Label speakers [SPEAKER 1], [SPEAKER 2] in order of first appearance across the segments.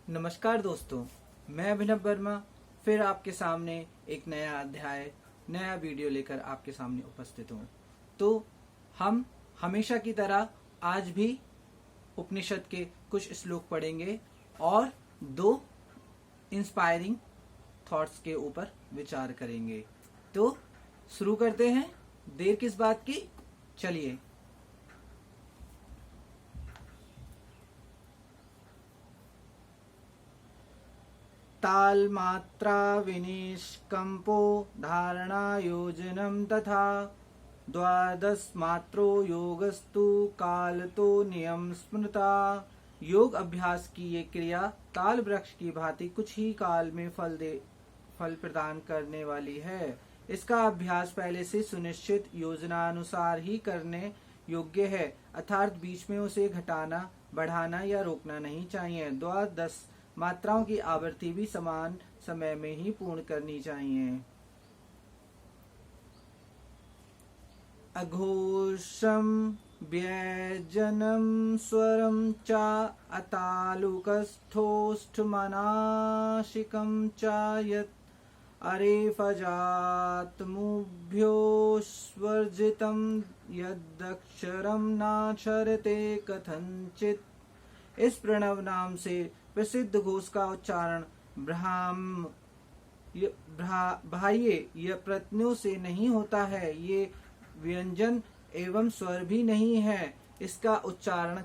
[SPEAKER 1] नमस्कार दोस्तों, मैं अभिनव वर्मा फिर आपके सामने एक नया अध्याय, नया वीडियो लेकर आपके सामने उपस्थित हूँ। तो हम हमेशा की तरह आज भी उपनिषद के कुछ श्लोक पढ़ेंगे और दो इंस्पायरिंग थॉट्स के ऊपर विचार करेंगे। तो शुरू करते हैं, देर किस बात की, चलिए। तालमात्रा विनिष्कम्पो धारणायोजनं तथा द्वादश मात्रो योगस्तु कालतो नियम स्मृता। योग अभ्यास की ये क्रिया ताल वृक्ष की भांति कुछ ही काल में फल प्रदान करने वाली है। इसका अभ्यास पहले से सुनिश्चित योजनानुसार ही करने योग्य है, अर्थात बीच में उसे घटाना, बढ़ाना या रोकना नहीं चाहिए। द्वादश मात्राओं की आवृत्ति भी समान समय में ही पूर्ण करनी चाहिए। अघोषम व्यजनम स्वरम च अतालुकस्थोष्ठमनाशिकम च यत् अरेफजात्मुभ्यो स्वर्जितम यदक्षरम नाक्षरते कथंचित। इस प्रणव नाम से प्रसिद्ध घोष का उच्चारण बाह्य या प्रत्ययों से नहीं होता है। ये व्यंजन एवं स्वर भी नहीं है। इसका उच्चारण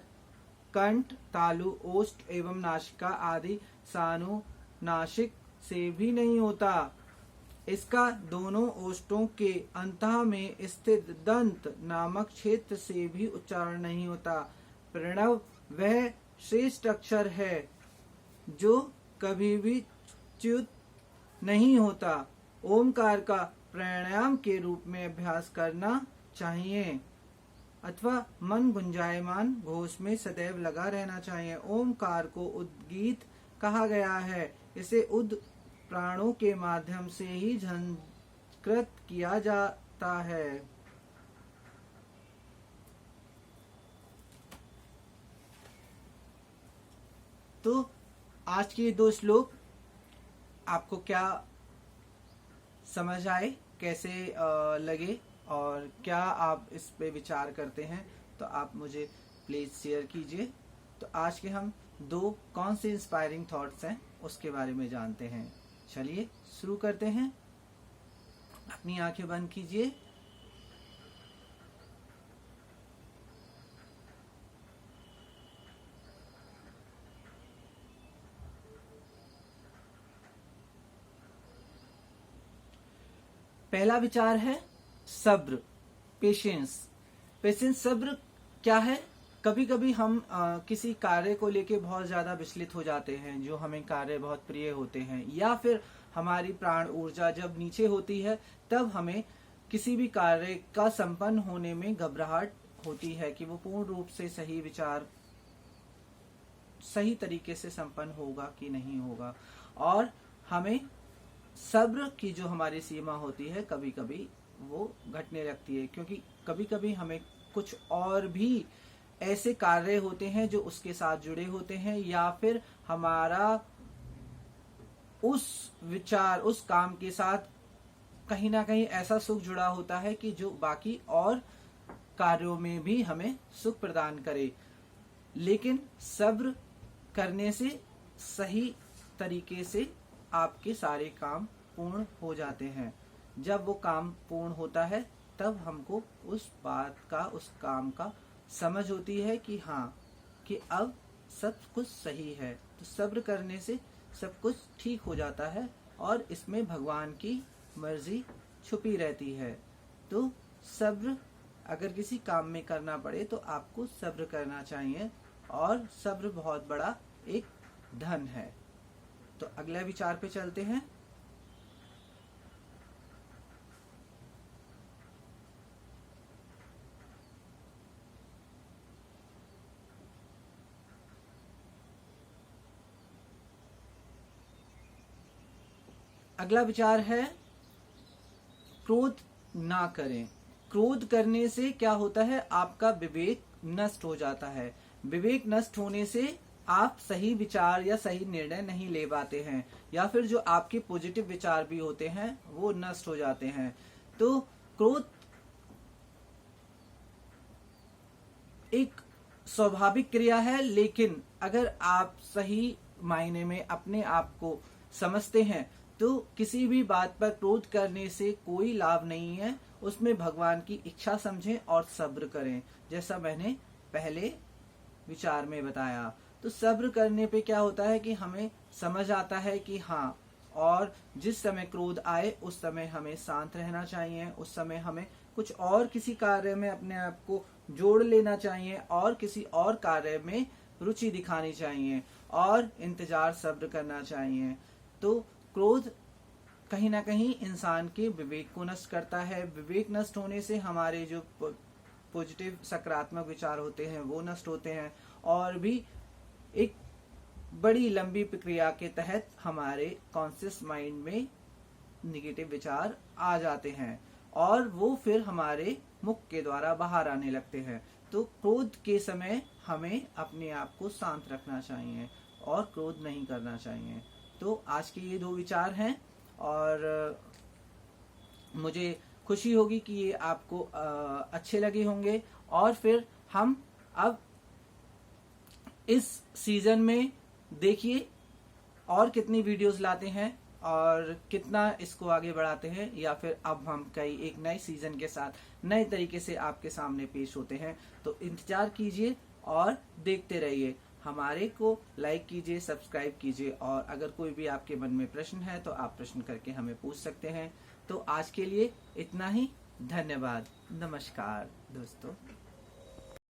[SPEAKER 1] कंठ, तालु, ओष्ठ एवं नासिका आदि सानुनासिक से भी नहीं होता। इसका दोनों ओष्ठों के अंतः में स्थित दंत नामक क्षेत्र से भी उच्चारण नहीं होता। प्रणव वह श्रेष्ठ अक्षर है जो कभी भी च्युत नहीं होता। ओमकार का प्राणायाम के रूप में अभ्यास करना चाहिए अथवा मन गुंजायमान घोष में सदैव लगा रहना चाहिए। ओमकार को उद्गीत कहा गया है। इसे उद प्राणों के माध्यम से ही झंकृत किया जाता है। तो आज के दो श्लोक आपको क्या समझ आए, कैसे लगे और क्या आप इस पे विचार करते हैं, तो आप मुझे प्लीज शेयर कीजिए। तो आज के हम दो कौन से इंस्पायरिंग थॉट्स हैं उसके बारे में जानते हैं। चलिए शुरू करते हैं। अपनी आंखें बंद कीजिए। पहला विचार है सब्र, पेशेंस। पेशेंस, सब्र क्या है? कभी कभी हम किसी कार्य को लेके बहुत ज्यादा विचलित हो जाते हैं, जो हमें कार्य बहुत प्रिय होते हैं, या फिर हमारी प्राण ऊर्जा जब नीचे होती है तब हमें किसी भी कार्य का संपन्न होने में घबराहट होती है कि वो पूर्ण रूप से सही विचार सही तरीके से संपन्न होगा कि नहीं होगा। और हमें सब्र की जो हमारी सीमा होती है कभी कभी वो घटने लगती है, क्योंकि कभी कभी हमें कुछ और भी ऐसे कार्य होते हैं जो उसके साथ जुड़े होते हैं, या फिर हमारा उस विचार उस काम के साथ कहीं ना कहीं ऐसा सुख जुड़ा होता है कि जो बाकी और कार्यों में भी हमें सुख प्रदान करे। लेकिन सब्र करने से सही तरीके से आपके सारे काम पूर्ण हो जाते हैं। जब वो काम पूर्ण होता है तब हमको उस बात का, उस काम का समझ होती है कि हाँ, कि अब सब कुछ सही है। तो सब्र करने से सब कुछ ठीक हो जाता है और इसमें भगवान की मर्जी छुपी रहती है। तो सब्र अगर किसी काम में करना पड़े तो आपको सब्र करना चाहिए, और सब्र बहुत बड़ा एक धन है। तो अगले विचार पे चलते हैं। अगला विचार है क्रोध ना करें। क्रोध करने से क्या होता है? आपका विवेक नष्ट हो जाता है। विवेक नष्ट होने से आप सही विचार या सही निर्णय नहीं ले पाते हैं, या फिर जो आपके पॉजिटिव विचार भी होते हैं वो नष्ट हो जाते हैं। तो क्रोध एक स्वाभाविक क्रिया है, लेकिन अगर आप सही मायने में अपने आप को समझते हैं तो किसी भी बात पर क्रोध करने से कोई लाभ नहीं है। उसमें भगवान की इच्छा समझें और सब्र करें, जैसा मैंने पहले विचार में बताया। तो सब्र करने पे क्या होता है कि हमें समझ आता है कि हाँ, और जिस समय क्रोध आए उस समय हमें शांत रहना चाहिए, उस समय हमें कुछ और किसी कार्य में अपने आप को जोड़ लेना चाहिए और किसी और कार्य में रुचि दिखानी चाहिए और इंतजार सब्र करना चाहिए। तो क्रोध कहीं ना कहीं इंसान के विवेक को नष्ट करता है। विवेक नष्ट होने से हमारे जो पॉजिटिव सकारात्मक विचार होते हैं वो नष्ट होते हैं, और भी एक बड़ी लंबी प्रक्रिया के तहत हमारे कॉन्शियस माइंड में निगेटिव विचार आ जाते हैं और वो फिर हमारे मुख के द्वारा बाहर आने लगते हैं। तो क्रोध के समय हमें अपने आप को शांत रखना चाहिए और क्रोध नहीं करना चाहिए। तो आज के ये 2 विचार हैं, और मुझे खुशी होगी कि ये आपको अच्छे लगे होंगे। और फिर हम अब इस सीजन में देखिए और कितनी वीडियोस लाते हैं और कितना इसको आगे बढ़ाते हैं, या फिर अब हम एक नए सीजन के साथ नए तरीके से आपके सामने पेश होते हैं। तो इंतजार कीजिए और देखते रहिए। हमारे को लाइक कीजिए, सब्सक्राइब कीजिए, और अगर कोई भी आपके मन में प्रश्न है तो आप प्रश्न करके हमें पूछ सकते हैं। तो आज के लिए इतना ही। धन्यवाद। नमस्कार दोस्तों।